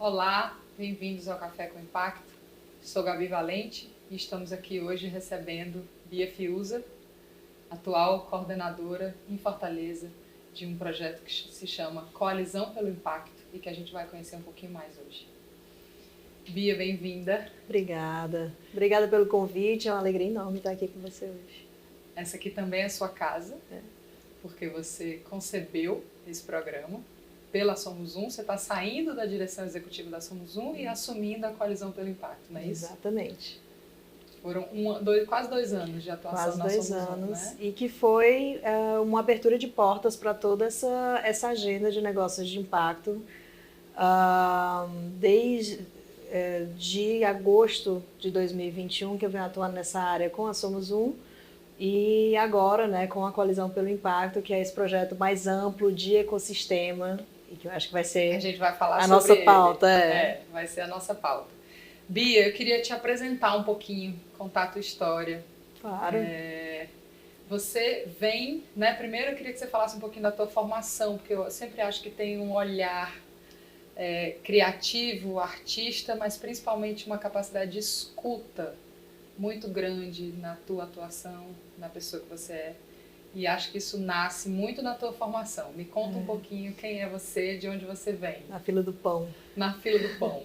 Olá, bem-vindos ao Café com Impacto. Sou Gabi Valente e estamos aqui hoje recebendo Bia Fiuza, atual coordenadora em Fortaleza de um projeto que se chama Coalizão pelo Impacto e que a gente vai conhecer um pouquinho mais hoje. Bia, bem-vinda. Obrigada. Obrigada pelo convite, é uma alegria enorme estar aqui com você hoje. Essa aqui também é a sua casa, porque você concebeu esse programa pela Somos Um, você está saindo da direção executiva da Somos Um e assumindo a Coalizão pelo Impacto, não é isso? Exatamente. Foram quase 2 anos de atuação na Somos Um, né? E que foi uma abertura de portas para toda essa agenda de negócios de impacto, desde de agosto de 2021, que eu venho atuando nessa área com a Somos Um, e agora, né, com a Coalizão pelo Impacto, que é esse projeto mais amplo de ecossistema, e que eu acho que vai ser a gente vai falar a sobre nossa pauta. Vai ser a nossa pauta. Bia, eu queria te apresentar um pouquinho, contar a tua história. Claro. Você vem, né? Primeiro eu queria que você falasse um pouquinho da tua formação, porque eu sempre acho que tem um olhar criativo, artista, mas principalmente uma capacidade de escuta muito grande na tua atuação, na pessoa que você é. E acho que isso nasce muito na tua formação. Me conta um pouquinho quem é você, de onde você vem. Na fila do pão. Na fila do pão.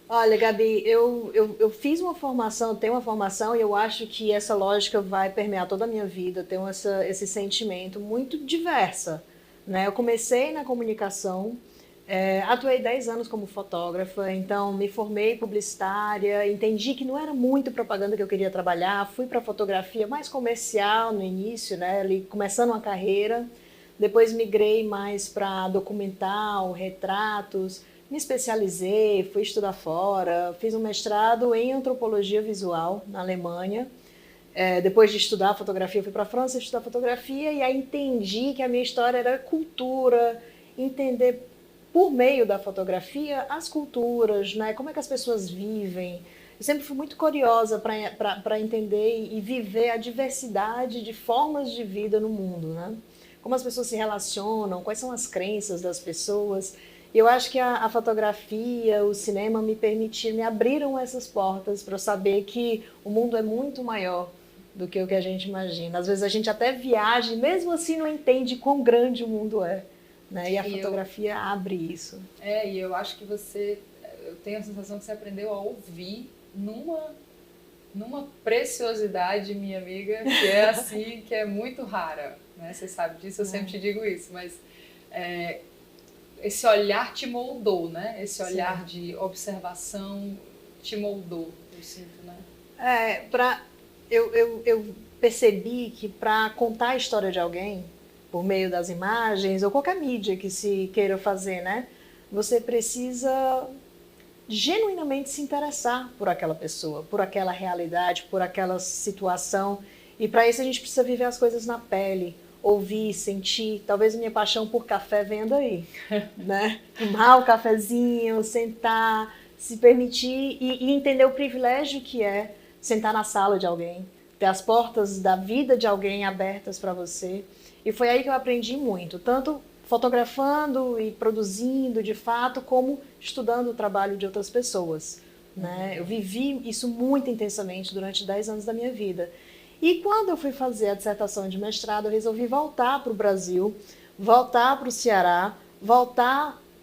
Olha, Gabi, eu fiz uma formação, tenho uma formação e eu acho que essa lógica vai permear toda a minha vida. Tenho esse sentimento muito diversa, né? Eu comecei na comunicação, atuei 10 anos como fotógrafa, então me formei publicitária, entendi que não era muito propaganda que eu queria trabalhar, fui para fotografia mais comercial no início, né? Ali, começando uma carreira, depois migrei mais para documental, retratos. Me especializei, fui estudar fora, fiz um mestrado em antropologia visual na Alemanha. Depois de estudar fotografia, fui para a França estudar fotografia e aí entendi que a minha história era cultura, entender por meio da fotografia as culturas, né? Como é que as pessoas vivem. Eu sempre fui muito curiosa para entender e viver a diversidade de formas de vida no mundo, né? Como as pessoas se relacionam, quais são as crenças das pessoas. Eu acho que a fotografia, o cinema me abriram essas portas para eu saber que o mundo é muito maior do que o que a gente imagina. Às vezes a gente até viaja e mesmo assim não entende quão grande o mundo é, né? E a fotografia abre isso. E eu acho que eu tenho a sensação que você aprendeu a ouvir numa preciosidade, minha amiga, que é assim, que é muito rara, né? Você sabe disso, eu sempre te digo isso, mas esse olhar te moldou, né? Esse olhar de observação te moldou, eu sinto, né? Eu percebi que para contar a história de alguém, por meio das imagens, ou qualquer mídia que se queira fazer, né? Você precisa genuinamente se interessar por aquela pessoa, por aquela realidade, por aquela situação. E para isso a gente precisa viver as coisas na pele, ouvir, sentir. Talvez minha paixão por café venha daí, né? Tomar o cafezinho, sentar, se permitir e entender o privilégio que é sentar na sala de alguém, ter as portas da vida de alguém abertas para você. E foi aí que eu aprendi muito, tanto fotografando e produzindo de fato, como estudando o trabalho de outras pessoas, né? Eu vivi isso muito intensamente durante 10 anos da minha vida. E quando eu fui fazer a dissertação de mestrado, eu resolvi voltar para o Brasil, voltar para o Ceará,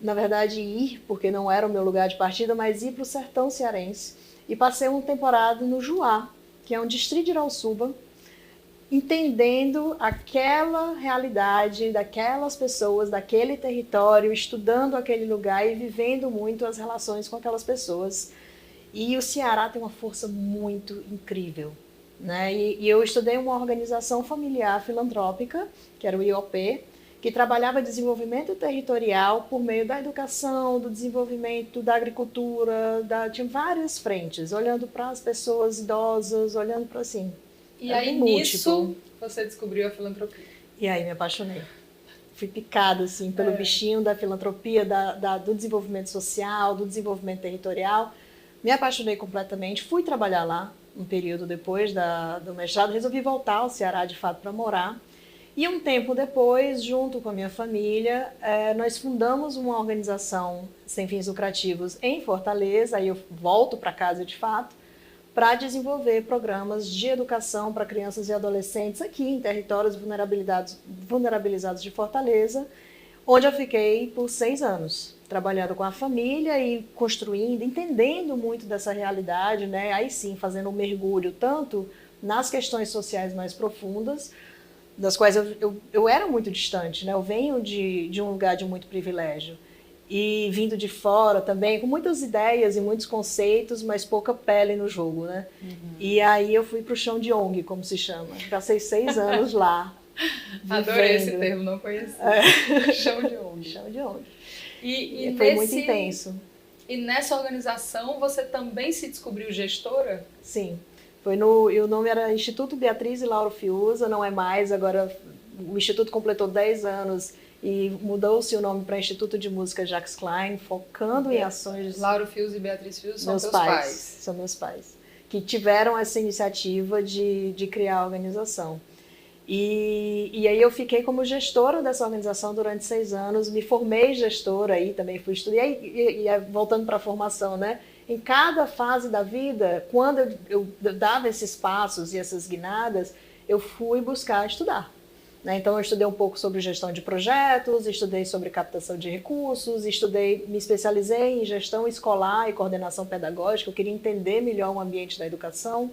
na verdade ir, porque não era o meu lugar de partida, mas ir para o sertão cearense. E passei uma temporada no Juá, que é um distrito de Irauçuba, entendendo aquela realidade daquelas pessoas, daquele território, estudando aquele lugar e vivendo muito as relações com aquelas pessoas. E o Ceará tem uma força muito incrível, né? E eu estudei uma organização familiar filantrópica, que era o IOP, que trabalhava desenvolvimento territorial por meio da educação, do desenvolvimento da agricultura, tinha várias frentes, olhando para as pessoas idosas, olhando para assim. E aí nisso você descobriu a filantropia. E aí me apaixonei. Fui picada assim, pelo bichinho da filantropia, do desenvolvimento social, do desenvolvimento territorial. Me apaixonei completamente. Fui trabalhar lá um período depois do mestrado. Resolvi voltar ao Ceará, de fato, para morar. E um tempo depois, junto com a minha família, nós fundamos uma organização sem fins lucrativos em Fortaleza, aí eu volto para casa de fato, para desenvolver programas de educação para crianças e adolescentes aqui em territórios vulnerabilizados de Fortaleza, onde eu fiquei por 6 anos, trabalhando com a família e construindo, entendendo muito dessa realidade, né? Aí sim, fazendo um mergulho tanto nas questões sociais mais profundas, das quais eu era muito distante, né? Eu venho de um lugar de muito privilégio e vindo de fora também, com muitas ideias e muitos conceitos, mas pouca pele no jogo, né? E aí eu fui para o chão de ONG, como se chama. Passei 6 anos lá. Adorei esse termo, não conhecia. Chão de ONG. Chão de ONG. E foi muito intenso. E nessa organização você também se descobriu gestora? Sim. E o nome era Instituto Beatriz e Lauro Fiuza, não é mais, agora o Instituto completou 10 anos e mudou-se o nome para Instituto de Música Jacques Klein, focando em ações... Lauro Fiuza e Beatriz Fiuza são meus teus pais? São meus pais, que tiveram essa iniciativa de criar a organização. E aí eu fiquei como gestora dessa organização durante 6 anos, me formei gestora aí, também fui estudar, e voltando para a formação, né? Em cada fase da vida, quando eu dava esses passos e essas guinadas, eu fui buscar estudar. Né? Então, eu estudei um pouco sobre gestão de projetos, estudei sobre captação de recursos, me especializei em gestão escolar e coordenação pedagógica, eu queria entender melhor o ambiente da educação.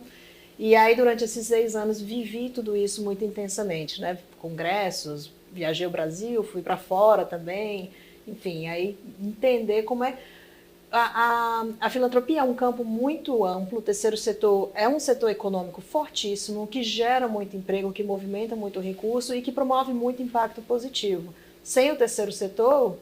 E aí, durante esses 6 anos, vivi tudo isso muito intensamente. Né? Congressos, viajei ao Brasil, fui para fora também, enfim, aí entender como é... A filantropia é um campo muito amplo, o terceiro setor é um setor econômico fortíssimo, que gera muito emprego, que movimenta muito recurso e que promove muito impacto positivo. Sem o terceiro setor,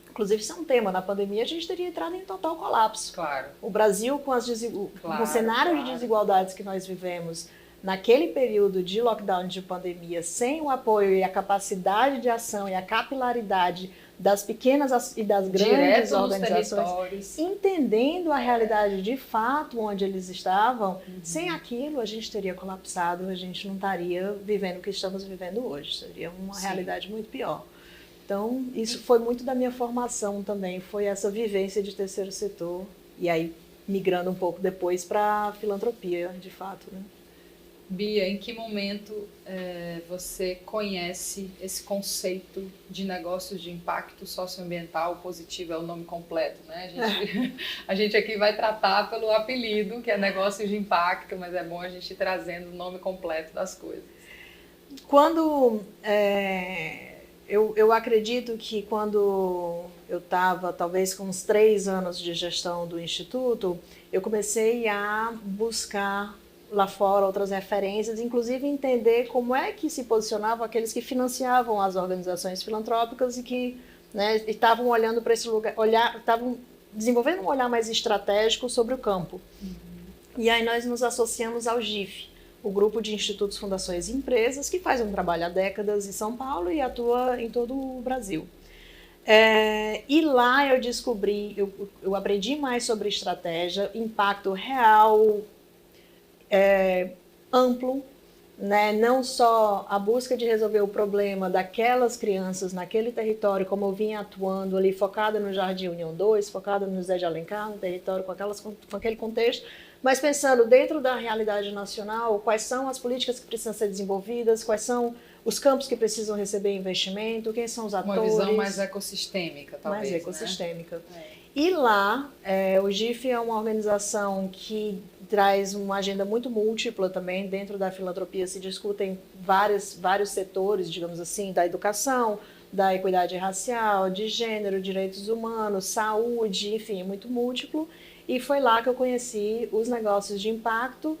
inclusive isso é um tema, na pandemia a gente teria entrado em total colapso. Claro. O Brasil, com o cenário de desigualdades que nós vivemos, naquele período de lockdown de pandemia, sem o apoio e a capacidade de ação e a capilaridade das pequenas e das grandes organizações, entendendo a realidade de fato onde eles estavam, sem aquilo a gente teria colapsado, a gente não estaria vivendo o que estamos vivendo hoje, seria uma realidade muito pior. Então, isso foi muito da minha formação também, foi essa vivência de terceiro setor, e aí migrando um pouco depois para a filantropia, de fato, né? Bia, em que momento você conhece esse conceito de negócios de impacto socioambiental positivo, é o nome completo, né? A gente aqui vai tratar pelo apelido, que é negócios de impacto, mas é bom a gente ir trazendo o nome completo das coisas. Quando... Eu acredito que quando eu estava, talvez com uns 3 anos de gestão do Instituto, eu comecei a buscar lá fora outras referências, inclusive entender como é que se posicionavam aqueles que financiavam as organizações filantrópicas e que, né, estavam olhando para esse lugar, estavam desenvolvendo um olhar mais estratégico sobre o campo. E aí nós nos associamos ao GIF, o Grupo de Institutos, Fundações e Empresas, que faz um trabalho há décadas em São Paulo e atua em todo o Brasil. E lá eu descobri, eu aprendi mais sobre estratégia, impacto real, amplo, né? Não só a busca de resolver o problema daquelas crianças naquele território, como eu vinha atuando ali, focada no Jardim União 2, focada no José de Alencar, no território com aquele contexto, mas pensando dentro da realidade nacional, quais são as políticas que precisam ser desenvolvidas, quais são os campos que precisam receber investimento, quem são os atores. Uma visão mais ecossistêmica, talvez. Mais ecossistêmica. Né? E lá, o GIF é uma organização que traz uma agenda muito múltipla também. Dentro da filantropia se discutem vários setores, digamos assim, da educação, da equidade racial, de gênero, direitos humanos, saúde, enfim, muito múltiplo. E foi lá que eu conheci os negócios de impacto.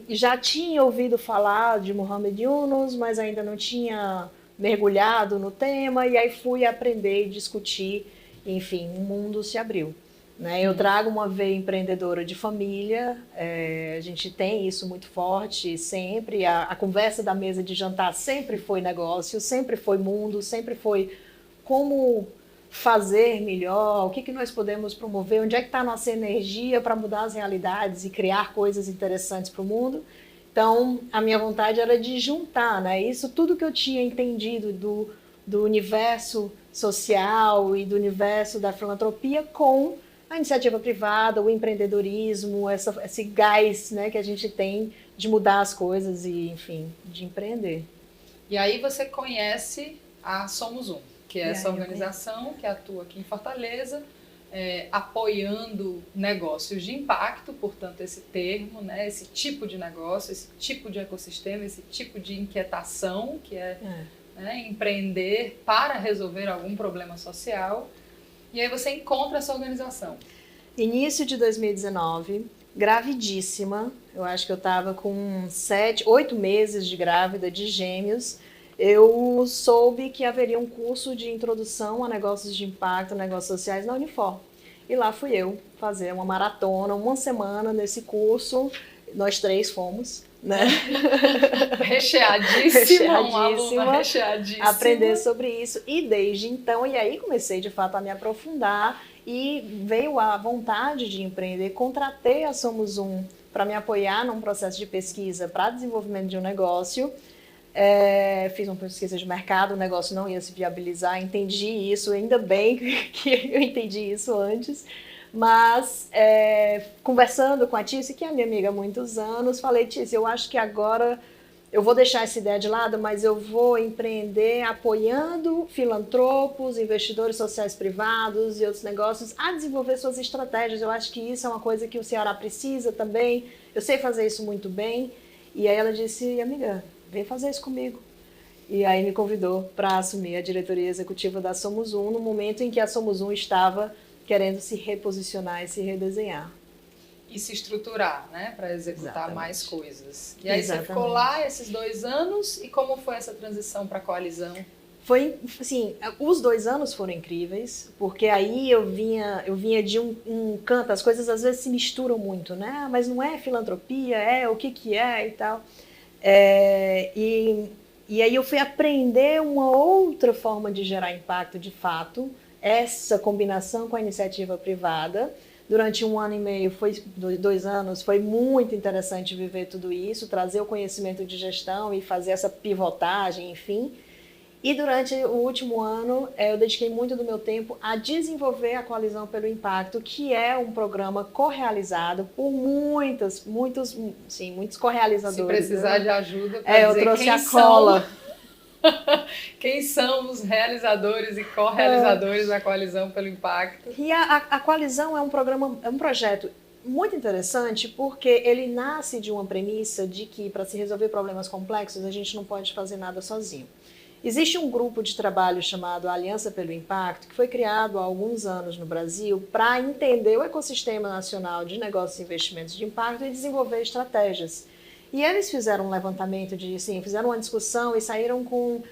Já tinha ouvido falar de Muhammad Yunus, mas ainda não tinha mergulhado no tema, e aí fui aprender e discutir, enfim, o mundo se abriu. Né? Eu trago uma veia empreendedora de família, a gente tem isso muito forte sempre, a conversa da mesa de jantar sempre foi negócio, sempre foi mundo, sempre foi como fazer melhor, o que nós podemos promover, onde é que está a nossa energia para mudar as realidades e criar coisas interessantes para o mundo. Então, a minha vontade era de juntar, né? Isso tudo que eu tinha entendido do universo social e do universo da filantropia com a iniciativa privada, o empreendedorismo, esse gás, né, que a gente tem de mudar as coisas e, enfim, de empreender. E aí você conhece a Somos Um, que é essa organização que atua aqui em Fortaleza, apoiando negócios de impacto, portanto esse termo, né, esse tipo de negócio, esse tipo de ecossistema, esse tipo de inquietação, que né, empreender para resolver algum problema social. E aí você encontra essa organização. Início de 2019, gravidíssima, eu acho que eu estava com 8 meses de grávida de gêmeos. Eu soube que haveria um curso de introdução a negócios de impacto, negócios sociais na Unifor. E lá fui eu fazer uma maratona, uma semana nesse curso. Nós 3 fomos, né? Recheadíssima, uma aluna recheadíssima. Aprender sobre isso. E desde então, e aí comecei de fato a me aprofundar e veio a vontade de empreender. Contratei a Somos Um para me apoiar num processo de pesquisa para desenvolvimento de um negócio. Fiz uma pesquisa de mercado, o negócio não ia se viabilizar, entendi isso, ainda bem que eu entendi isso antes, mas conversando com a Tícia, que é minha amiga há muitos anos, falei, Tícia, eu acho que agora eu vou deixar essa ideia de lado, mas eu vou empreender apoiando filantropos, investidores sociais privados e outros negócios a desenvolver suas estratégias. Eu acho que isso é uma coisa que o Ceará precisa também, eu sei fazer isso muito bem. E aí ela disse, amiga, vem fazer isso comigo. E aí me convidou para assumir a diretoria executiva da Somos Um, no momento em que a Somos Um estava querendo se reposicionar e se redesenhar. E se estruturar, né, para executar Exatamente. Mais coisas. E aí você ficou lá esses 2 anos, e como foi essa transição para a coalizão? Foi, assim, os 2 anos foram incríveis, porque aí eu vinha de um canto, as coisas às vezes se misturam muito, né? Mas não é filantropia, o que é e tal. E aí eu fui aprender uma outra forma de gerar impacto de fato, essa combinação com a iniciativa privada. Durante 1 ano e meio, 2 anos, foi muito interessante viver tudo isso, trazer o conhecimento de gestão e fazer essa pivotagem, enfim. E durante o último ano, eu dediquei muito do meu tempo a desenvolver a Coalizão pelo Impacto, que é um programa correalizado por muitos correalizadores. Se precisar de ajuda, eu trouxe a cola. Quem são os realizadores e correalizadores da Coalizão pelo Impacto? E a Coalizão é um projeto muito interessante porque ele nasce de uma premissa de que para se resolver problemas complexos a gente não pode fazer nada sozinho. Existe um grupo de trabalho chamado Aliança pelo Impacto, que foi criado há alguns anos no Brasil para entender o ecossistema nacional de negócios e investimentos de impacto e desenvolver estratégias. E eles fizeram um levantamento, fizeram uma discussão e saíram com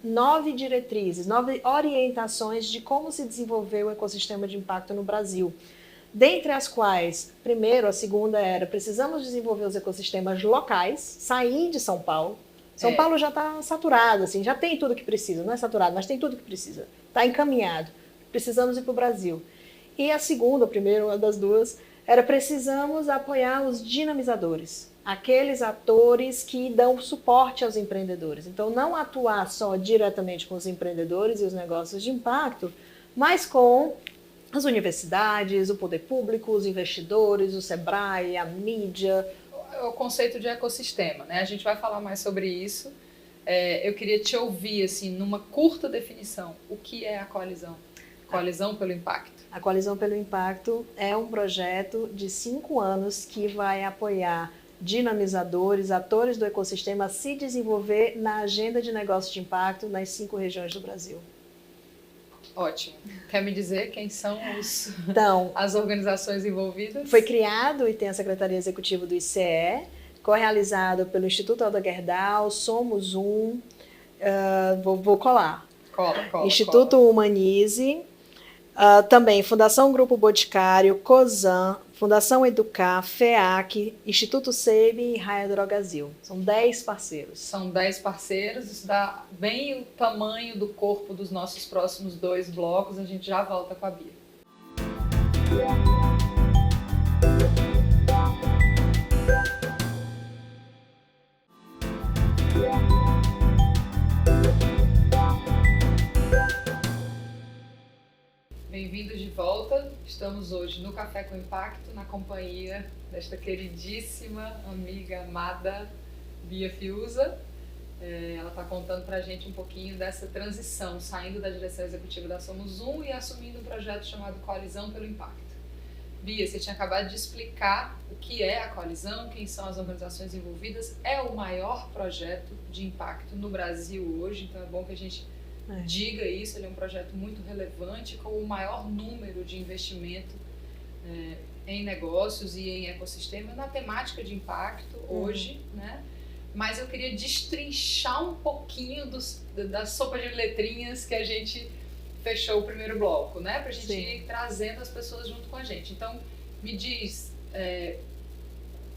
9 diretrizes, 9 orientações de como se desenvolver o ecossistema de impacto no Brasil. Dentre as quais, primeiro, a segunda era, precisamos desenvolver os ecossistemas locais, sair de São Paulo. São Paulo já está saturado, assim, já tem tudo que precisa, não é saturado, mas tem tudo que precisa, está encaminhado, precisamos ir para o Brasil. E a segunda, a primeira, uma das duas, era precisamos apoiar os dinamizadores, aqueles atores que dão suporte aos empreendedores. Então, não atuar só diretamente com os empreendedores e os negócios de impacto, mas com as universidades, o poder público, os investidores, o Sebrae, a mídia. O conceito de ecossistema, né? A gente vai falar mais sobre isso. Eu queria te ouvir, assim, numa curta definição, o que é a Coalizão? Coalizão pelo Impacto. A Coalizão pelo Impacto é um projeto de 5 anos que vai apoiar dinamizadores, atores do ecossistema a se desenvolver na agenda de negócios de impacto nas 5 regiões do Brasil. Ótimo. Quer me dizer quem são as organizações envolvidas? Foi criado e tem a Secretaria Executiva do ICE, correalizado pelo Instituto Alda Gerdau, Somos Um, vou colar. Cola. Instituto Humanize, também Fundação Grupo Boticário, COSAN, Fundação Educar, FEAC, Instituto SEIB e Raia Drogazil. São 10 parceiros. São 10 parceiros, isso dá bem o tamanho do corpo dos nossos próximos 2 blocos. A gente já volta com a Bia. Bem-vindos de volta. Estamos hoje no Café com Impacto, na companhia desta queridíssima amiga amada Bia Fiuza. Ela está contando para a gente um pouquinho dessa transição, saindo da direção executiva da Somos Um e assumindo um projeto chamado Coalizão pelo Impacto. Bia, você tinha acabado de explicar o que é a coalizão, quem são as organizações envolvidas. É o maior projeto de impacto no Brasil hoje, então é bom que a gente diga isso. Ele é um projeto muito relevante, com o maior número de investimento em negócios e em ecossistema na temática de impacto hoje, né? Mas eu queria destrinchar um pouquinho da sopa de letrinhas que a gente fechou o primeiro bloco, né? Pra gente ir trazendo as pessoas junto com a gente. Então, me diz,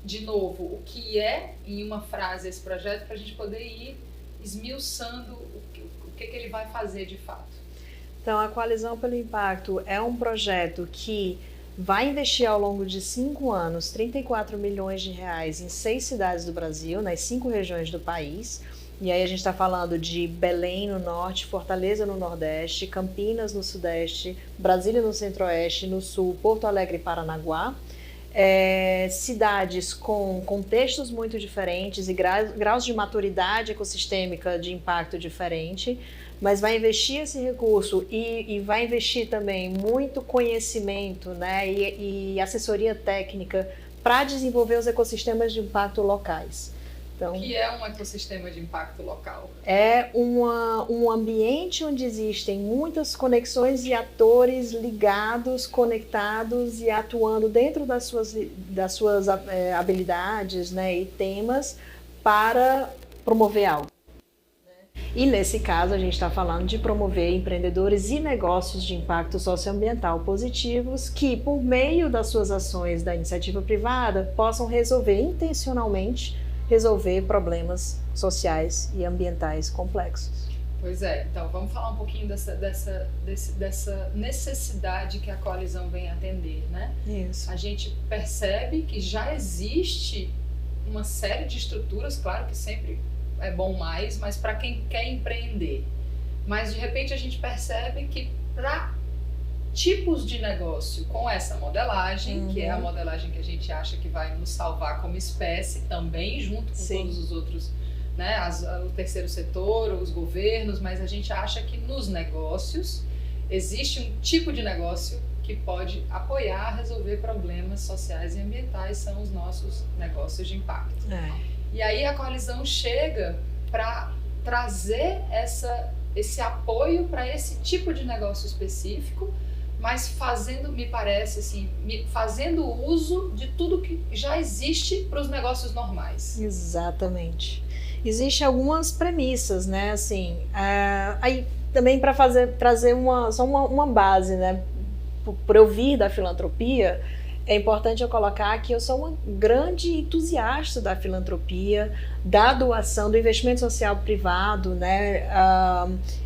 de novo, o que é, em uma frase, esse projeto, pra gente poder ir esmiuçando o que ele vai fazer de fato. Então, a Coalizão pelo Impacto é um projeto que vai investir ao longo de 5 anos 34 milhões de reais em 6 cidades do Brasil, nas 5 regiões do país. E aí a gente está falando de Belém no norte, Fortaleza no nordeste, Campinas no sudeste, Brasília no centro-oeste, no sul, Porto Alegre e Paranaguá. Cidades com contextos muito diferentes e graus de maturidade ecossistêmica de impacto diferente, mas vai investir esse recurso e vai investir também muito conhecimento, né, e assessoria técnica para desenvolver os ecossistemas de impacto locais. Então, o que é um ecossistema de impacto local? É um ambiente onde existem muitas conexões e atores ligados, conectados e atuando dentro das suas habilidades, né, e temas para promover algo. E nesse caso a gente está falando de promover empreendedores e negócios de impacto socioambiental positivos que, por meio das suas ações da iniciativa privada, possam intencionalmente resolver problemas sociais e ambientais complexos. Pois é, então vamos falar um pouquinho dessa necessidade que a coalizão vem atender, né? Isso. A gente percebe que já existe uma série de estruturas, claro que sempre é bom mais, mas para quem quer empreender. Mas de repente a gente percebe que para tipos de negócio com essa modelagem, que é a modelagem que a gente acha que vai nos salvar como espécie também, junto com todos os outros, né, o terceiro setor, os governos, mas a gente acha que nos negócios existe um tipo de negócio que pode apoiar, resolver problemas sociais e ambientais, são os nossos negócios de impacto. E aí a coalizão chega para trazer esse apoio para esse tipo de negócio específico, mas fazendo, me parece assim, fazendo uso de tudo que já existe para os negócios normais. Exatamente. Existem algumas premissas, né, assim, aí também para trazer só uma base, né, por eu vir da filantropia, é importante eu colocar que eu sou uma grande entusiasta da filantropia, da doação, do investimento social privado, né,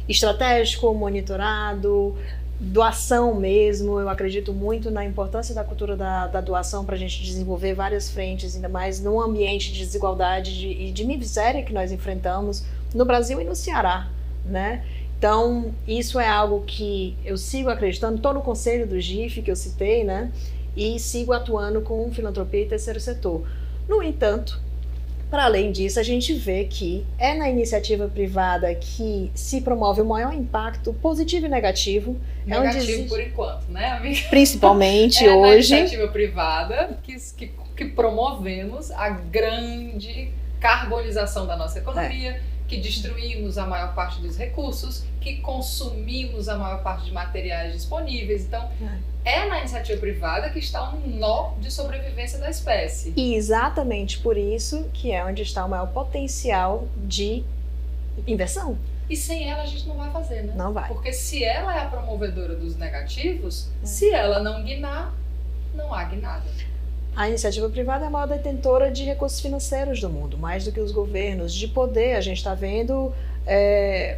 estratégico, monitorado, doação mesmo. Eu acredito muito na importância da cultura da doação para a gente desenvolver várias frentes, ainda mais num ambiente de desigualdade e de miséria que nós enfrentamos no Brasil e no Ceará, né? Então, isso é algo que eu sigo acreditando, estou no conselho do GIF que eu citei, né? E sigo atuando com filantropia e terceiro setor. No entanto, para além disso, a gente vê que é na iniciativa privada que se promove o maior impacto positivo e negativo. Negativo por enquanto, né, amiga? Principalmente hoje. É na iniciativa privada que promovemos a grande carbonização da nossa economia, que destruímos a maior parte dos recursos, que consumimos a maior parte de materiais disponíveis. Então, é na iniciativa privada que está um nó de sobrevivência da espécie. E exatamente por isso que é onde está o maior potencial de inversão. E sem ela a gente não vai fazer, né? Não vai. Porque se ela é a promovedora dos negativos, se ela não guinar, não há guinada. A iniciativa privada é a maior detentora de recursos financeiros do mundo, mais do que os governos, de poder. A gente está vendo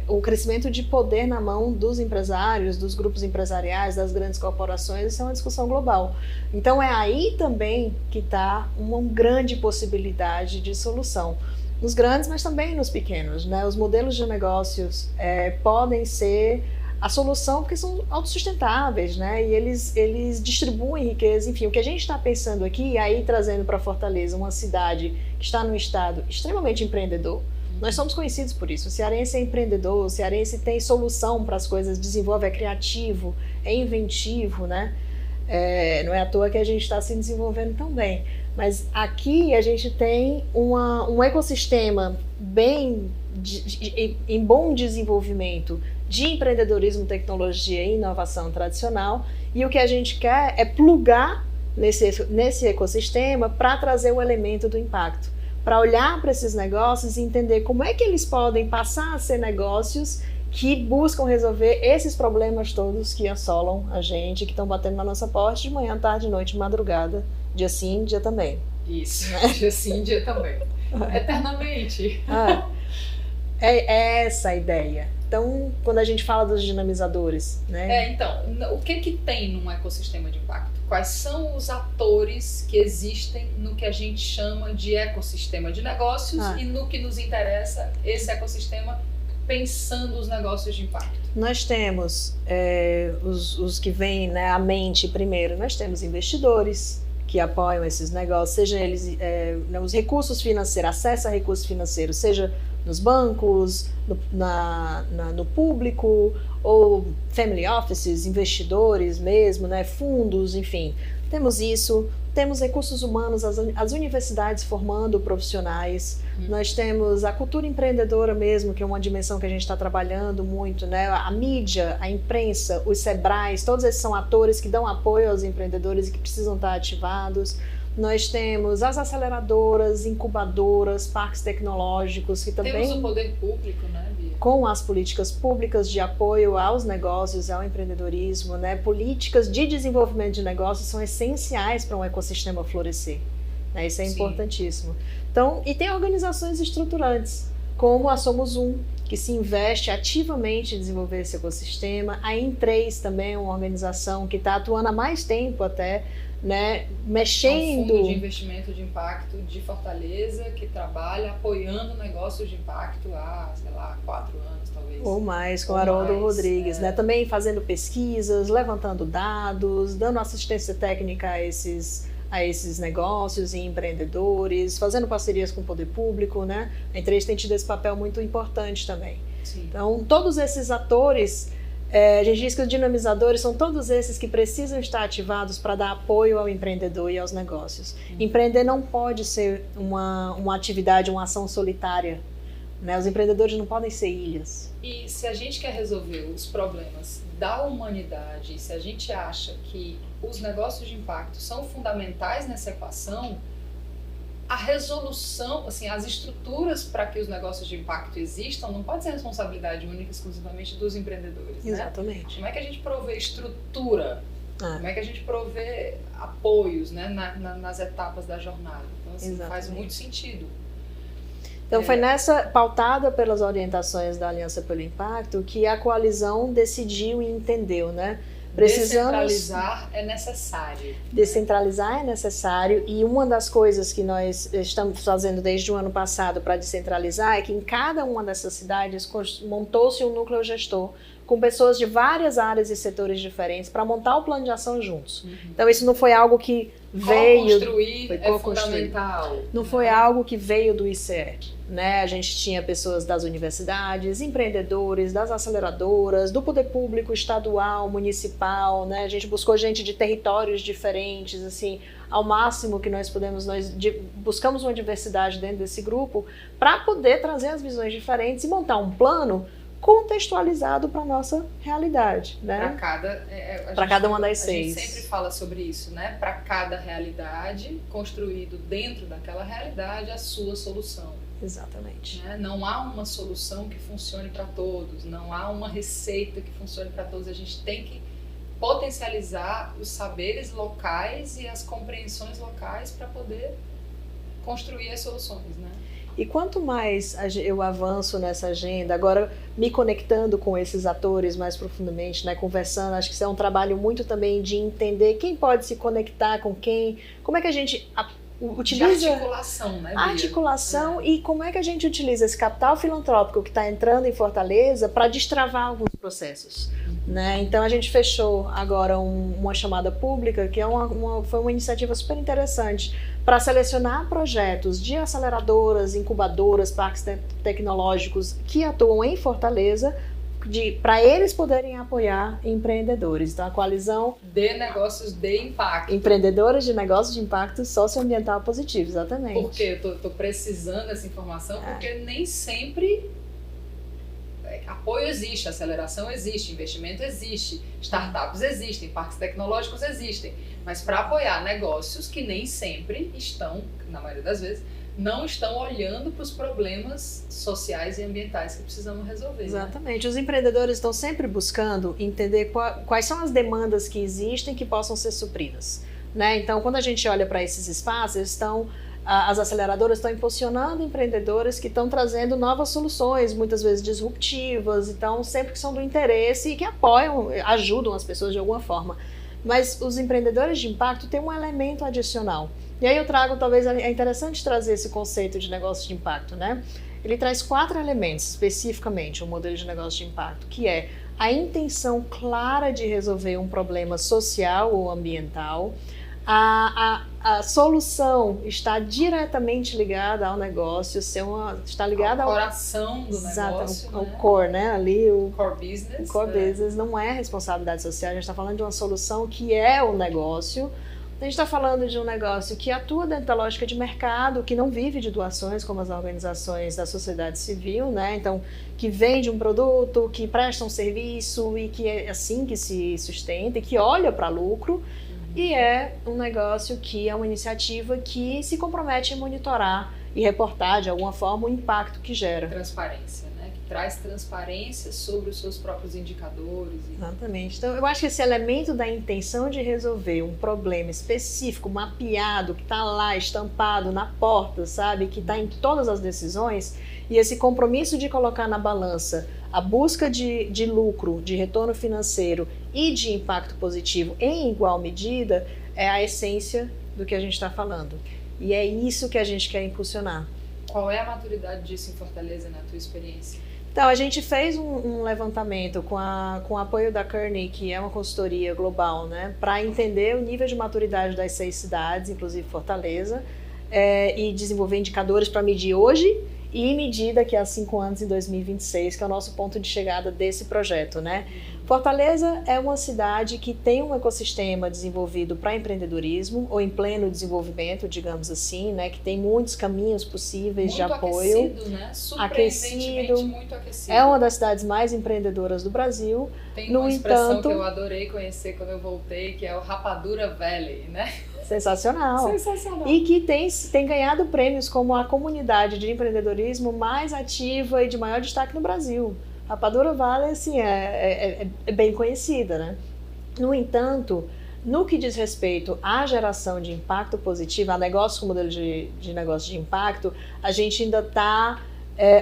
o crescimento de poder na mão dos empresários, dos grupos empresariais, das grandes corporações. Isso é uma discussão global. Então é aí também que está uma grande possibilidade de solução. Nos grandes, mas também nos pequenos, né? Os modelos de negócios podem ser a solução, porque são autossustentáveis, né? E eles distribuem riqueza. Enfim, o que a gente está pensando aqui, aí trazendo para Fortaleza, uma cidade que está num estado extremamente empreendedor. Nós somos conhecidos por isso. O cearense é empreendedor, o cearense tem solução para as coisas, desenvolve, é criativo, é inventivo, né? Não é à toa que a gente está se desenvolvendo tão bem. Mas aqui a gente tem um ecossistema em bom desenvolvimento de empreendedorismo, tecnologia e inovação tradicional, e o que a gente quer é plugar nesse ecossistema para trazer o elemento do impacto, para olhar para esses negócios e entender como é que eles podem passar a ser negócios que buscam resolver esses problemas todos que assolam a gente, que estão batendo na nossa porta de manhã, tarde, noite, madrugada, dia sim, dia também. Isso, né? Dia sim, dia também. Eternamente. É essa a ideia. Então, quando a gente fala dos dinamizadores, né? Então, o que tem num ecossistema de impacto? Quais são os atores que existem no que a gente chama de ecossistema de negócios e no que nos interessa esse ecossistema pensando os negócios de impacto? Nós temos os que vêm, né, à mente primeiro, nós temos investidores que apoiam esses negócios, seja eles os recursos financeiros, acesso a recursos financeiros, seja nos bancos, no público, ou family offices, investidores mesmo, né, fundos, enfim. Temos isso, temos recursos humanos, as universidades formando profissionais, nós temos a cultura empreendedora mesmo, que é uma dimensão que a gente está trabalhando muito, né? A mídia, a imprensa, os SEBRAES, todos esses são atores que dão apoio aos empreendedores e que precisam estar ativados. Nós temos as aceleradoras, incubadoras, parques tecnológicos que também... Temos o poder público, né, Bia? Com as políticas públicas de apoio aos negócios, ao empreendedorismo, né? Políticas de desenvolvimento de negócios são essenciais para um ecossistema florescer, né? Isso é importantíssimo. Então, e tem organizações estruturantes, como a Somos Um, que se investe ativamente em desenvolver esse ecossistema. A Em3 também é uma organização que está atuando há mais tempo até, né, mexendo... É um fundo de investimento de impacto de Fortaleza que trabalha apoiando negócios de impacto há, sei lá, 4 anos talvez. Ou mais, com Haroldo Rodrigues, né? Também fazendo pesquisas, levantando dados, dando assistência técnica a esses negócios e empreendedores, fazendo parcerias com o poder público, né? A Em3 tem tido esse papel muito importante também. Sim. Então, todos esses atores... a gente diz que os dinamizadores são todos esses que precisam estar ativados para dar apoio ao empreendedor e aos negócios. Empreender não pode ser uma atividade, uma ação solitária, né? Os empreendedores não podem ser ilhas. E se a gente quer resolver os problemas da humanidade, se a gente acha que os negócios de impacto são fundamentais nessa equação, a resolução, assim, as estruturas para que os negócios de impacto existam não pode ser responsabilidade única e exclusivamente dos empreendedores. Exatamente. Né? Como é que a gente provê estrutura? Como é que a gente provê apoios, né, nas etapas da jornada? Então, assim, faz muito sentido. Então, foi pautada pelas orientações da Aliança pelo Impacto, que a coalizão decidiu e entendeu, né? Descentralizar é necessário. Descentralizar é necessário, e uma das coisas que nós estamos fazendo desde o ano passado para descentralizar é que em cada uma dessas cidades montou-se um núcleo gestor com pessoas de várias áreas e setores diferentes para montar o plano de ação juntos. Então isso não foi algo que veio... Co-construir é fundamental. Não foi algo que veio do ICE. Né? A gente tinha pessoas das universidades, empreendedores, das aceleradoras, do poder público estadual, municipal, né? A gente buscou gente de territórios diferentes, assim, ao máximo que nós pudemos, buscamos uma diversidade dentro desse grupo para poder trazer as visões diferentes e montar um plano contextualizado para a nossa realidade, né? Para cada uma das 6. A gente sempre fala sobre isso, né? Para cada realidade, construído dentro daquela realidade, a sua solução. Exatamente. Né? Não há uma solução que funcione para todos, não há uma receita que funcione para todos. A gente tem que potencializar os saberes locais e as compreensões locais para poder construir as soluções, né? E quanto mais eu avanço nessa agenda, agora me conectando com esses atores mais profundamente, né, conversando, acho que isso é um trabalho muito também de entender quem pode se conectar com quem, como é que a gente utiliza de articulação, né, Bia? A articulação e como é que a gente utiliza esse capital filantrópico que está entrando em Fortaleza para destravar alguns processos. Né? Então a gente fechou agora uma chamada pública que foi uma iniciativa super interessante para selecionar projetos de aceleradoras, incubadoras, parques tecnológicos que atuam em Fortaleza para eles poderem apoiar empreendedores. Então a coalizão de negócios de impacto. Empreendedores de negócios de impacto socioambiental positivo, exatamente. Porque eu tô precisando dessa informação, porque nem sempre apoio existe, aceleração existe, investimento existe, startups existem, parques tecnológicos existem, mas para apoiar negócios que nem sempre estão, na maioria das vezes, não estão olhando para os problemas sociais e ambientais que precisamos resolver. Exatamente. Né? Os empreendedores estão sempre buscando entender quais são as demandas que existem que possam ser supridas. Né? Então, quando a gente olha para esses espaços, as aceleradoras estão impulsionando empreendedores que estão trazendo novas soluções, muitas vezes disruptivas, então sempre que são do interesse e que apoiam, ajudam as pessoas de alguma forma. Mas os empreendedores de impacto têm um elemento adicional. E aí eu trago, talvez é interessante trazer esse conceito de negócio de impacto, né? Ele traz 4 elementos especificamente, o modelo de negócio de impacto, que é a intenção clara de resolver um problema social ou ambiental. A solução está diretamente ligada ao negócio, está ligada ao coração do negócio, ao core, né? Ali o core business. O core business não é responsabilidade social, a gente está falando de uma solução que é o negócio. A gente está falando de um negócio que atua dentro da lógica de mercado, que não vive de doações, como as organizações da sociedade civil, né? Então, que vende um produto, que presta um serviço e que é assim que se sustenta e que olha para lucro. E é um negócio que é uma iniciativa que se compromete em monitorar e reportar de alguma forma o impacto que gera. Transparência, né? Que traz transparência sobre os seus próprios indicadores. Exatamente. Então, eu acho que esse elemento da intenção de resolver um problema específico, mapeado, que está lá estampado na porta, sabe? Que está em todas as decisões, e esse compromisso de colocar na balança a busca de lucro, de retorno financeiro e de impacto positivo em igual medida é a essência do que a gente está falando. E é isso que a gente quer impulsionar. Qual é a maturidade disso em Fortaleza, na tua experiência? Então, a gente fez um levantamento com o apoio da Kearney, que é uma consultoria global, né, para entender o nível de maturidade das 6 cidades, inclusive Fortaleza, e desenvolver indicadores para medir hoje e medir daqui a 5 anos, em 2026, que é o nosso ponto de chegada desse projeto, né? Fortaleza é uma cidade que tem um ecossistema desenvolvido para empreendedorismo, ou em pleno desenvolvimento, digamos assim, né? Que tem muitos caminhos possíveis de apoio. Aquecido, né? Surpreendentemente muito aquecido. É uma das cidades mais empreendedoras do Brasil. Tem uma expressão que eu adorei conhecer quando eu voltei, que é o Rapadura Valley, né? Sensacional. Sensacional. E que tem ganhado prêmios como a comunidade de empreendedorismo mais ativa e de maior destaque no Brasil. A Rapadura Valley, assim, é bem conhecida, né? No entanto, no que diz respeito à geração de impacto positivo, a negócio com modelo de negócio de impacto, a gente ainda está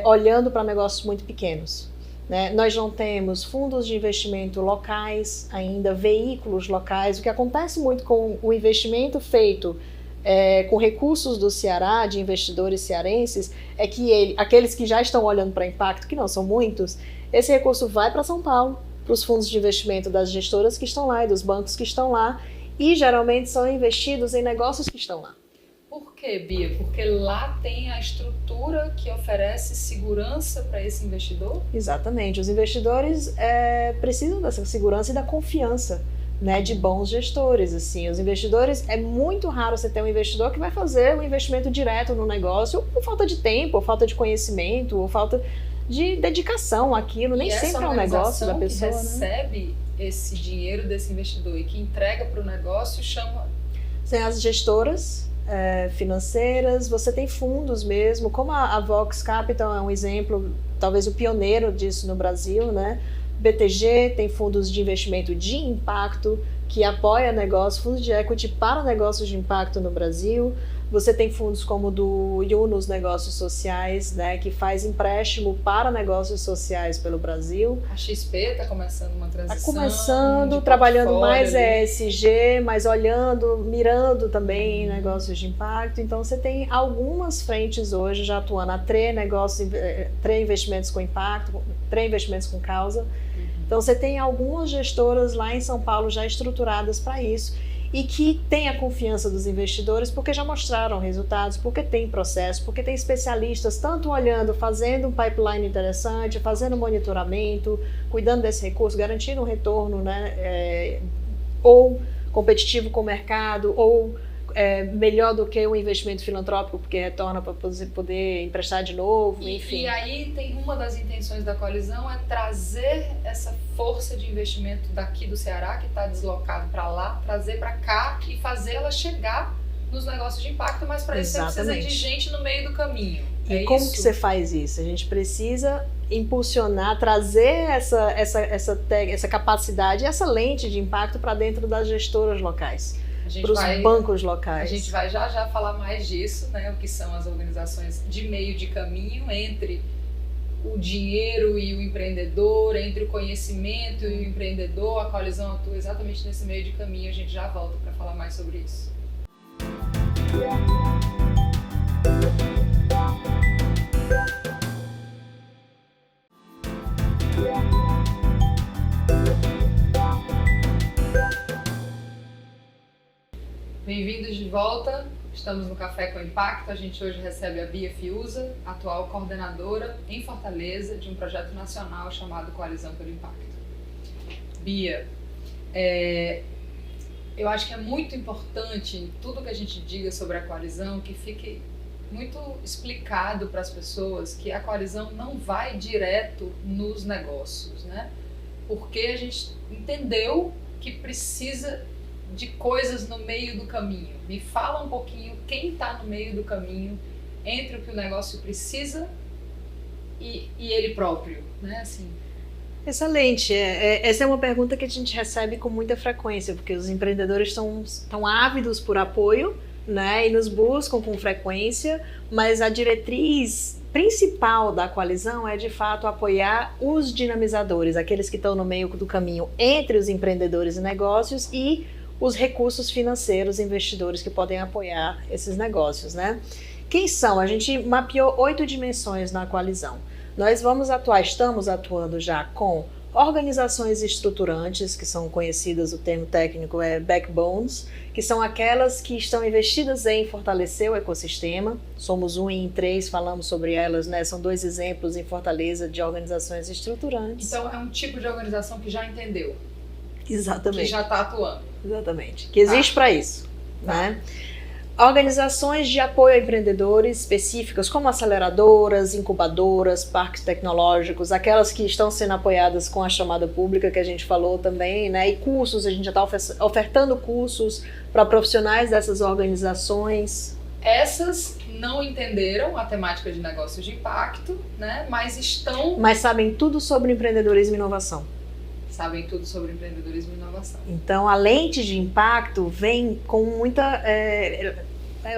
olhando para negócios muito pequenos. Né? Nós não temos fundos de investimento locais ainda, veículos locais. O que acontece muito com o investimento feito com recursos do Ceará, de investidores cearenses, é que aqueles que já estão olhando para impacto, que não são muitos, esse recurso vai para São Paulo, para os fundos de investimento das gestoras que estão lá e dos bancos que estão lá, e geralmente são investidos em negócios que estão lá. Por quê, Bia? Porque lá tem a estrutura que oferece segurança para esse investidor? Exatamente. Os investidores precisam dessa segurança e da confiança, né, de bons gestores. Assim. Os investidores, é muito raro você ter um investidor que vai fazer um investimento direto no negócio por falta de tempo, ou falta de conhecimento, ou falta de dedicação àquilo. Nem sempre é um negócio da pessoa. Que recebe esse dinheiro desse investidor e que entrega para o negócio chama... Tem as gestoras financeiras, você tem fundos mesmo, como a Vox Capital é um exemplo, talvez o pioneiro disso no Brasil, né? BTG tem fundos de investimento de impacto que apoia negócios, fundos de equity para negócios de impacto no Brasil. Você tem fundos como o do Yunus Negócios Sociais, né, que faz empréstimo para negócios sociais pelo Brasil. A XP está começando uma transição. Está começando, trabalhando mais ESG, mas olhando, mirando também em negócios de impacto. Então, você tem algumas frentes hoje já atuando. A TRE Investimentos com Impacto, TRE Investimentos com Causa. Então, você tem algumas gestoras lá em São Paulo já estruturadas para isso e que têm a confiança dos investidores porque já mostraram resultados, porque tem processo, porque tem especialistas tanto olhando, fazendo um pipeline interessante, fazendo monitoramento, cuidando desse recurso, garantindo um retorno, né, ou competitivo com o mercado, ou melhor do que um investimento filantrópico, porque retorna para poder emprestar de novo, enfim. E aí tem uma das intenções da coalizão é trazer essa força de investimento daqui do Ceará, que está deslocado para lá, trazer para cá e fazer ela chegar nos negócios de impacto, mas para isso você precisa de gente no meio do caminho. E como que você faz isso? A gente precisa impulsionar, trazer essa capacidade, essa lente de impacto para dentro das gestoras locais. Para os bancos locais. A gente vai já falar mais disso, né? O que são as organizações de meio de caminho entre o dinheiro e o empreendedor, entre o conhecimento e o empreendedor. A coalizão atua exatamente nesse meio de caminho. A gente já volta para falar mais sobre isso. Bem-vindos de volta, estamos no Café com Impacto. A gente hoje recebe a Bia Fiuza, atual coordenadora em Fortaleza de um projeto nacional chamado Coalizão pelo Impacto. Bia, eu acho que é muito importante em tudo que a gente diga sobre a coalizão que fique muito explicado para as pessoas que a coalizão não vai direto nos negócios, né? Porque a gente entendeu que precisa de coisas no meio do caminho. Me fala um pouquinho quem está no meio do caminho entre o que o negócio precisa e ele próprio, né? Assim. Excelente. Essa é uma pergunta que a gente recebe com muita frequência, porque os empreendedores estão ávidos por apoio, né, e nos buscam com frequência, mas a diretriz principal da coalizão é, de fato, apoiar os dinamizadores, aqueles que estão no meio do caminho entre os empreendedores e negócios e os recursos financeiros, investidores que podem apoiar esses negócios, né? Quem são? A gente mapeou 8 dimensões na coalizão. Nós estamos atuando já com organizações estruturantes, que são conhecidas, o termo técnico é backbones, que são aquelas que estão investidas em fortalecer o ecossistema. Somos 1 em 3, falamos sobre elas, né? São 2 exemplos em Fortaleza de organizações estruturantes. Então é um tipo de organização que já entendeu. Exatamente. Que já está atuando. Exatamente. Que existe para isso, né? Organizações de apoio a empreendedores específicas, como aceleradoras, incubadoras, parques tecnológicos, aquelas que estão sendo apoiadas com a chamada pública que a gente falou também, né? E cursos, a gente já está ofertando cursos para profissionais dessas organizações. Essas não entenderam a temática de negócio de impacto, né? Mas sabem tudo sobre empreendedorismo e inovação. Sabem tudo sobre empreendedorismo e inovação. Então, a lente de impacto vem com muita...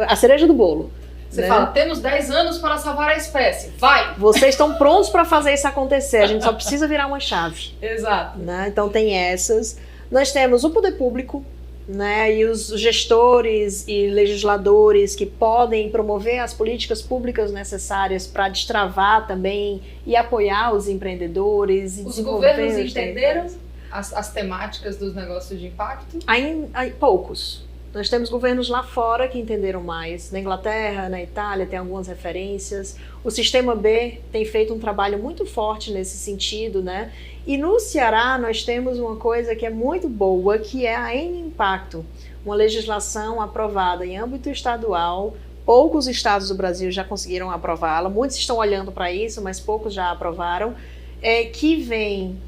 a cereja do bolo. Você fala, temos 10 anos para salvar a espécie, vai! Vocês estão prontos para fazer isso acontecer, a gente só precisa virar uma chave. Exato. Né? Então, tem essas. Nós temos o poder público, né, e os gestores e legisladores que podem promover as políticas públicas necessárias para destravar também e apoiar os empreendedores. Os governos entenderam as temáticas dos negócios de impacto? Poucos. Nós temos governos lá fora que entenderam mais. Na Inglaterra, na Itália, tem algumas referências. O Sistema B tem feito um trabalho muito forte nesse sentido, né? E no Ceará nós temos uma coisa que é muito boa, que é a N-Impacto, uma legislação aprovada em âmbito estadual. Poucos estados do Brasil já conseguiram aprová-la, muitos estão olhando para isso, mas poucos já aprovaram, que vem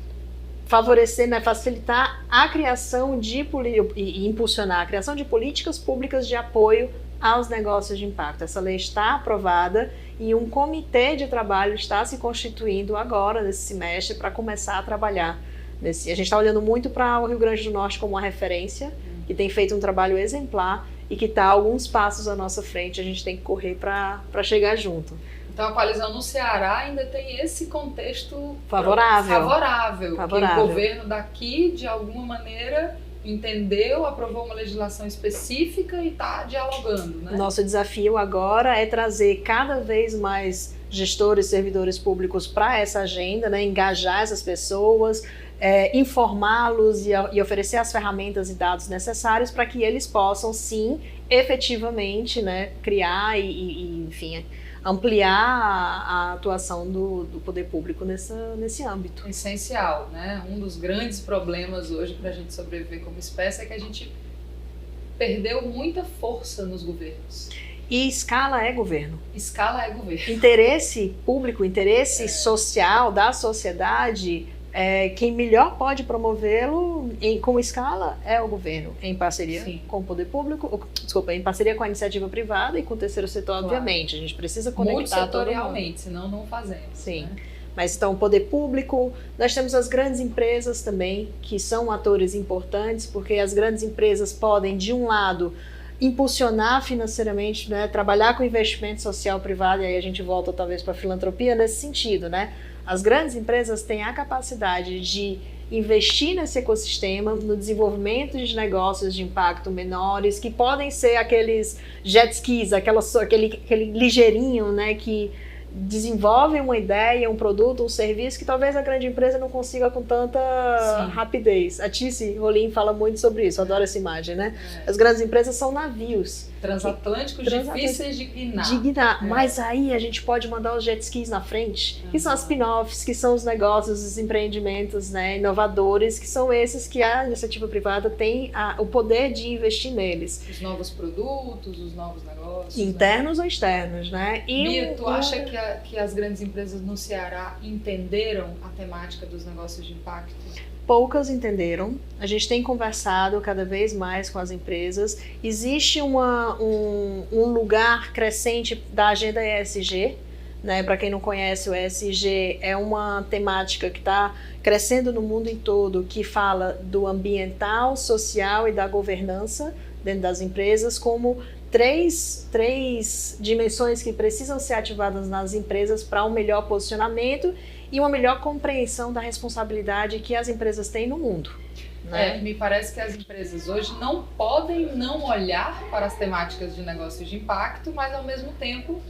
favorecer, né, facilitar a criação e impulsionar a criação de políticas públicas de apoio aos negócios de impacto. Essa lei está aprovada e um comitê de trabalho está se constituindo agora, nesse semestre, para começar a trabalhar. A gente está olhando muito para o Rio Grande do Norte como uma referência, que tem feito um trabalho exemplar e que está a alguns passos à nossa frente, a gente tem que correr para chegar junto. Então a coalizão no Ceará ainda tem esse contexto favorável. Que o governo daqui, de alguma maneira, entendeu, aprovou uma legislação específica e está dialogando, né? Nosso desafio agora é trazer cada vez mais gestores, servidores públicos para essa agenda, né? Engajar essas pessoas, informá-los e oferecer as ferramentas e dados necessários para que eles possam, sim, efetivamente, né, criar e enfim, ampliar a atuação do poder público nesse âmbito. Essencial, né? Um dos grandes problemas hoje para a gente sobreviver como espécie é que a gente perdeu muita força nos governos. E escala é governo. Escala é governo. Interesse público, interesse social da sociedade, quem melhor pode promovê-lo com escala é o governo, em parceria com o poder público, em parceria com a iniciativa privada e com o terceiro setor, obviamente. A gente precisa conectar todo mundo. Senão não fazemos. Sim. Né? Mas então o poder público, nós temos as grandes empresas também, que são atores importantes, porque as grandes empresas podem, de um lado, impulsionar financeiramente, né, trabalhar com investimento social privado, e aí a gente volta talvez para a filantropia nesse sentido, né? As grandes empresas têm a capacidade de investir nesse ecossistema, no desenvolvimento de negócios de impacto menores, que podem ser aqueles jet skis, aquele ligeirinho, né, que desenvolvem uma ideia, um produto, um serviço que talvez a grande empresa não consiga com tanta rapidez. A Tice Rolim fala muito sobre isso, eu adoro essa imagem, né? As grandes empresas são navios. Transatlânticos difíceis de guinar. Mas aí a gente pode mandar os jet skis na frente, que são as spin-offs, que são os negócios, os empreendimentos, né, inovadores, que são esses que a iniciativa privada tem o poder de investir neles. Os novos produtos, os novos negócios. Internos ou externos, né? Bia, tu acha que as grandes empresas no Ceará entenderam a temática dos negócios de impacto? Poucas entenderam. A gente tem conversado cada vez mais com as empresas. Existe um lugar crescente da agenda ESG, né? Para quem não conhece, o ESG é uma temática que está crescendo no mundo em todo, que fala do ambiental, social e da governança dentro das empresas como três dimensões que precisam ser ativadas nas empresas para um melhor posicionamento e uma melhor compreensão da responsabilidade que as empresas têm no mundo. Né? Me parece que as empresas hoje não podem não olhar para as temáticas de negócios de impacto, mas ao mesmo tempo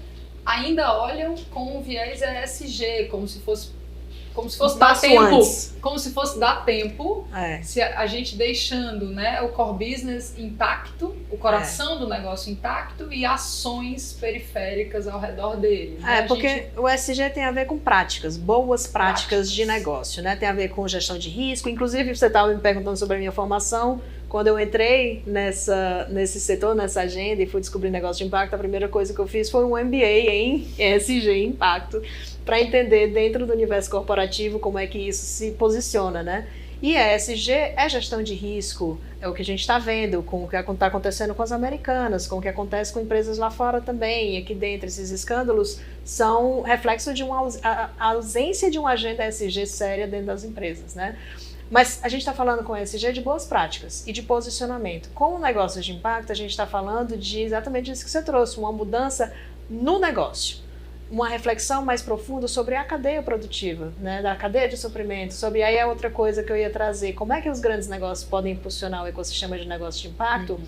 ainda olham com um viés ESG, como se fosse dar tempo. Como se fosse dar tempo, se a gente deixando, né, o core business intacto, o coração do negócio intacto e ações periféricas ao redor dele. Né? Porque o ESG tem a ver com boas práticas de negócio, né? Tem a ver com gestão de risco. Inclusive, você estava me perguntando sobre a minha formação. Quando eu entrei nesse setor, nessa agenda e fui descobrir negócio de impacto, a primeira coisa que eu fiz foi um MBA em ESG, impacto, para entender dentro do universo corporativo como é que isso se posiciona, né? E ESG é gestão de risco, é o que a gente está vendo com o que está acontecendo com as americanas, com o que acontece com empresas lá fora também, e aqui dentro esses escândalos são reflexo de uma ausência de uma agenda ESG séria dentro das empresas, né? Mas a gente está falando com ESG de boas práticas e de posicionamento. Com o negócio de impacto, a gente está falando de exatamente isso que você trouxe, uma mudança no negócio. Uma reflexão mais profunda sobre a cadeia produtiva, né, da cadeia de suprimento, sobre aí é outra coisa que eu ia trazer, como é que os grandes negócios podem impulsionar o ecossistema de negócio de impacto.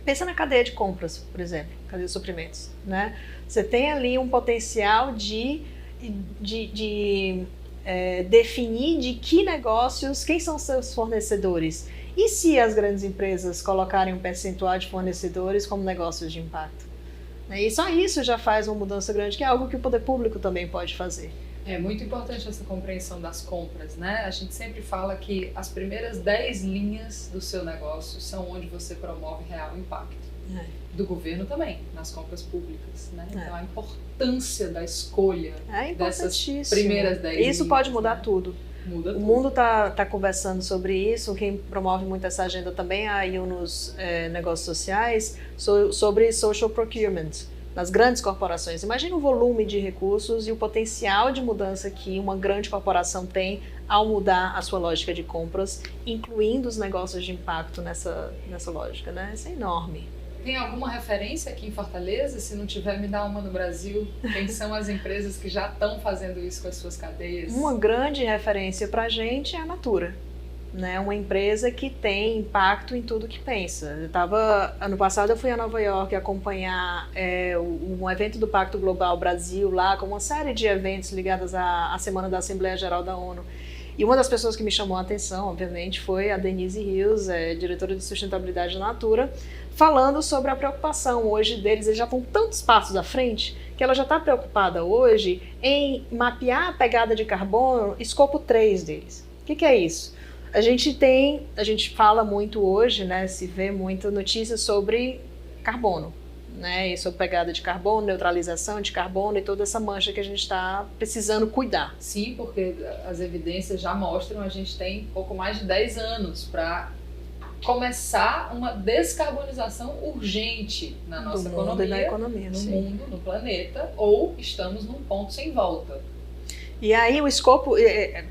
Pensa na cadeia de compras, por exemplo, cadeia de suprimentos, né? Você tem ali um potencial de definir de que negócios, quem são seus fornecedores. E se as grandes empresas colocarem um percentual de fornecedores como negócios de impacto? E só isso já faz uma mudança grande, que é algo que o poder público também pode fazer. É muito importante essa compreensão das compras, né? A gente sempre fala que as primeiras 10 linhas do seu negócio são onde você promove real impacto. Do governo também, nas compras públicas, né? Então a importância da escolha dessas primeiras 10 linhas. Isso pode mudar tudo. Muda tudo. O mundo está conversando sobre isso, quem promove muito essa agenda também é a Yunus Negócios Sociais, sobre social procurement, nas grandes corporações. Imagina o volume de recursos e o potencial de mudança que uma grande corporação tem ao mudar a sua lógica de compras, incluindo os negócios de impacto nessa lógica, né? Isso é enorme. Tem alguma referência aqui em Fortaleza? Se não tiver, me dá uma no Brasil. Quem são as empresas que já estão fazendo isso com as suas cadeias? Uma grande referência para a gente é a Natura. Né, uma empresa que tem impacto em tudo que pensa. Ano passado eu fui a Nova York acompanhar um evento do Pacto Global Brasil lá, com uma série de eventos ligados à Semana da Assembleia Geral da ONU. E uma das pessoas que me chamou a atenção, obviamente, foi a Denise Rios, diretora de sustentabilidade da Natura, falando sobre a preocupação hoje deles. Eles já estão tantos passos à frente que ela já está preocupada hoje em mapear a pegada de carbono, escopo 3 deles. O que é isso? A gente fala muito hoje, né, se vê muita notícia sobre carbono, né, e sobre pegada de carbono, neutralização de carbono e toda essa mancha que a gente está precisando cuidar. Sim, porque as evidências já mostram, a gente tem pouco mais de 10 anos para começar uma descarbonização urgente na nossa economia, na economia, no mundo, no planeta, ou estamos num ponto sem volta. E aí o escopo,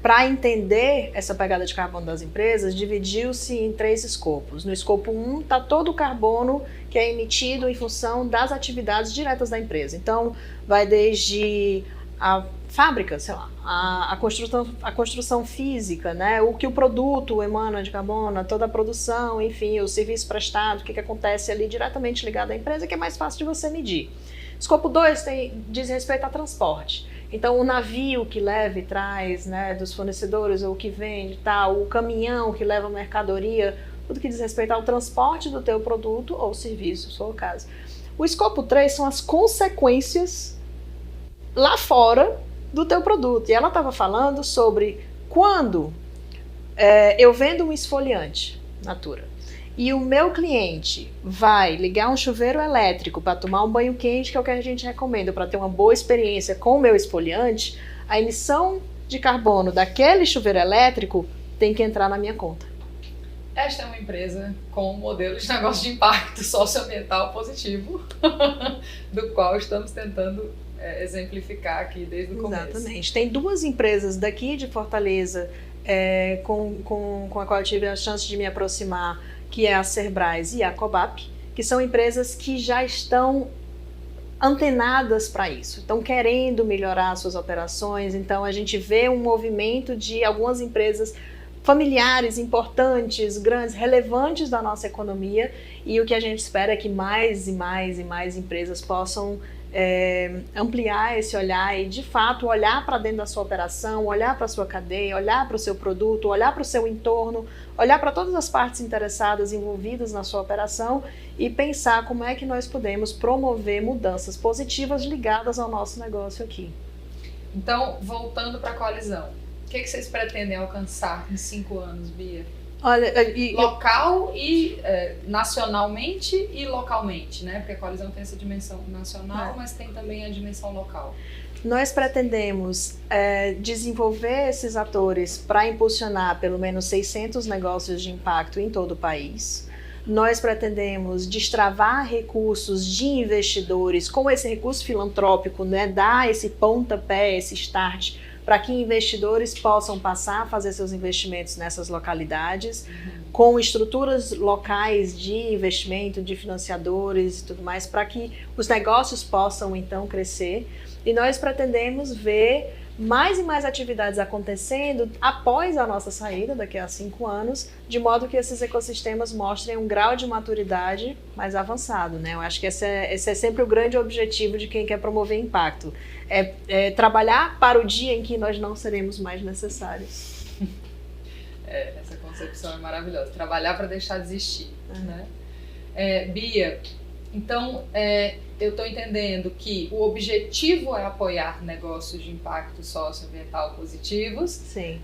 para entender essa pegada de carbono das empresas, dividiu-se em 3 escopos. No escopo 1 está todo o carbono que é emitido em função das atividades diretas da empresa. Então, vai desde a fábrica, sei lá, a construção física, né? O que o produto emana de carbono, toda a produção, enfim, o serviço prestado, o que acontece ali diretamente ligado à empresa, que é mais fácil de você medir. Escopo 2 diz respeito a transporte. Então, o navio que leva e traz, né, dos fornecedores ou que vende, o caminhão que leva a mercadoria, tudo que diz respeito ao transporte do teu produto ou serviço, se for o caso. O escopo 3 são as consequências lá fora do teu produto. E ela estava falando sobre quando eu vendo um esfoliante, Natura, e o meu cliente vai ligar um chuveiro elétrico para tomar um banho quente, que é o que a gente recomenda para ter uma boa experiência com o meu esfoliante, a emissão de carbono daquele chuveiro elétrico tem que entrar na minha conta. Esta é uma empresa com um modelo de negócio de impacto socioambiental positivo, do qual estamos tentando exemplificar aqui desde o começo. Exatamente. Tem 2 empresas daqui de Fortaleza com a qual eu tive a chance de me aproximar, que é a Cerbrais e a Cobap, que são empresas que já estão antenadas para isso, estão querendo melhorar suas operações. Então a gente vê um movimento de algumas empresas familiares, importantes, grandes, relevantes da nossa economia, e o que a gente espera é que mais e mais e mais empresas possam ampliar esse olhar e, de fato, olhar para dentro da sua operação, olhar para a sua cadeia, olhar para o seu produto, olhar para o seu entorno, olhar para todas as partes interessadas envolvidas na sua operação e pensar como é que nós podemos promover mudanças positivas ligadas ao nosso negócio aqui. Então, voltando para a coalizão, o que vocês pretendem alcançar em 5 anos, Bia? Olha, local e nacionalmente e localmente, né? Porque a coalizão tem essa dimensão nacional, mas tem também a dimensão local. Nós pretendemos desenvolver esses atores para impulsionar pelo menos 600 negócios de impacto em todo o país. Nós pretendemos destravar recursos de investidores com esse recurso filantrópico, né? Dar esse pontapé, esse start, para que investidores possam passar a fazer seus investimentos nessas localidades, com estruturas locais de investimento, de financiadores e tudo mais, para que os negócios possam então crescer. E nós pretendemos ver mais e mais atividades acontecendo após a nossa saída, daqui a 5 anos, de modo que esses ecossistemas mostrem um grau de maturidade mais avançado, né? Eu acho que esse é sempre o grande objetivo de quem quer promover impacto. Trabalhar para o dia em que nós não seremos mais necessários. Essa concepção é maravilhosa. Trabalhar para deixar de existir, né? Bia, então, eu estou entendendo que o objetivo é apoiar negócios de impacto socioambiental positivos, sim,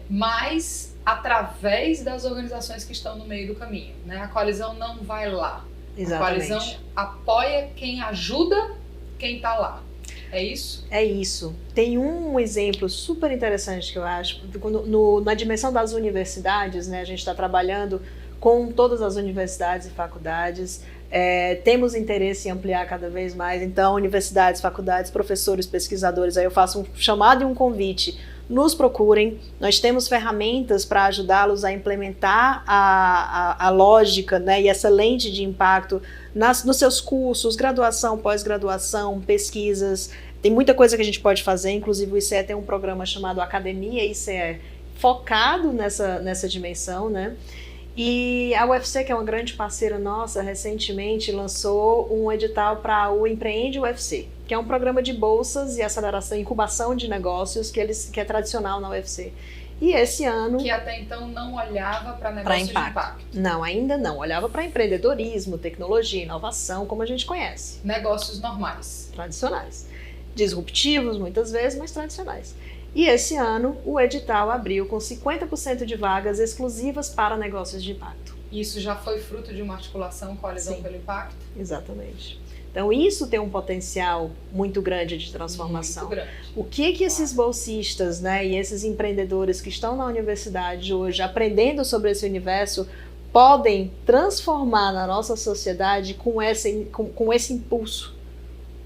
mas através das organizações que estão no meio do caminho, né? A coalizão não vai lá. Exatamente. A coalizão apoia quem ajuda quem está lá. É isso? É isso. Tem um exemplo super interessante que eu acho, na dimensão das universidades, né? A gente está trabalhando com todas as universidades e faculdades. Temos interesse em ampliar cada vez mais, então universidades, faculdades, professores, pesquisadores, aí eu faço um chamado e um convite, nos procurem, nós temos ferramentas para ajudá-los a implementar a lógica, né, e essa lente de impacto nos seus cursos, graduação, pós-graduação, pesquisas, tem muita coisa que a gente pode fazer, inclusive o ICE tem um programa chamado Academia ICE, focado nessa dimensão, né? E a UFC, que é uma grande parceira nossa, recentemente lançou um edital para o Empreende UFC, que é um programa de bolsas e aceleração, incubação de negócios que é tradicional na UFC. E esse ano... Que até então não olhava para negócios de impacto. Não, ainda não. Olhava para empreendedorismo, tecnologia, inovação, como a gente conhece. Negócios normais. Tradicionais. Disruptivos, muitas vezes, mas tradicionais. E esse ano, o edital abriu com 50% de vagas exclusivas para negócios de impacto. Isso já foi fruto de uma articulação com a Coalizão pelo Impacto? Exatamente. Então, isso tem um potencial muito grande de transformação. Muito grande. O que esses bolsistas, né, e esses empreendedores que estão na universidade hoje, aprendendo sobre esse universo, podem transformar na nossa sociedade com esse impulso?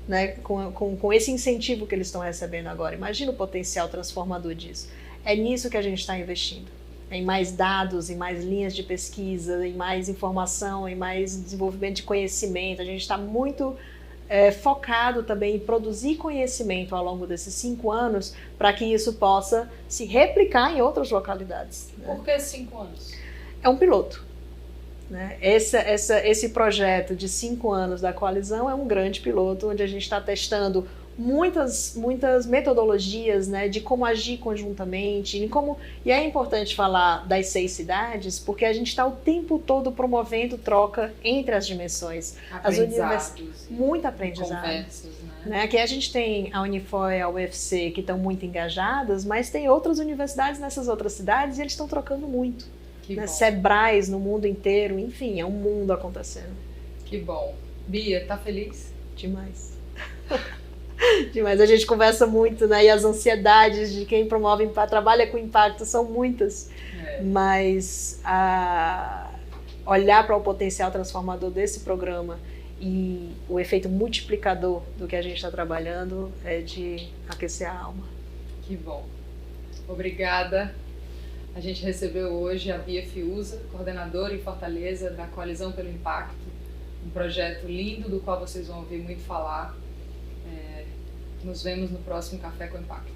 Né, com esse incentivo que eles estão recebendo agora. Imagina o potencial transformador disso. É nisso que a gente está investindo. Em mais dados, em mais linhas de pesquisa, em mais informação, em mais desenvolvimento de conhecimento. A gente está muito focado também em produzir conhecimento ao longo desses 5 anos para que isso possa se replicar em outras localidades. Né? Por que 5 anos? É um piloto. Né? Esse projeto de 5 anos da coalizão é um grande piloto, onde a gente está testando muitas metodologias, né, de como agir conjuntamente, e é importante falar das 6 cidades, porque a gente está o tempo todo promovendo troca entre as dimensões. Muito aprendizado. Conversas, né? Aqui a gente tem a Unifor e a UFC que estão muito engajadas, mas tem outras universidades nessas outras cidades e eles estão trocando muito. Né? Sebrais no mundo inteiro, enfim, é um mundo acontecendo. Que bom. Bia, tá feliz? Demais. Demais. A gente conversa muito, né? E as ansiedades de quem promove, trabalha com impacto são muitas. Mas olhar para o potencial transformador desse programa e o efeito multiplicador do que a gente está trabalhando é de aquecer a alma. Que bom. Obrigada. A gente recebeu hoje a Bia Fiuza, coordenadora em Fortaleza da Coalizão pelo Impacto, um projeto lindo do qual vocês vão ouvir muito falar. Nos vemos no próximo Café com Impacto.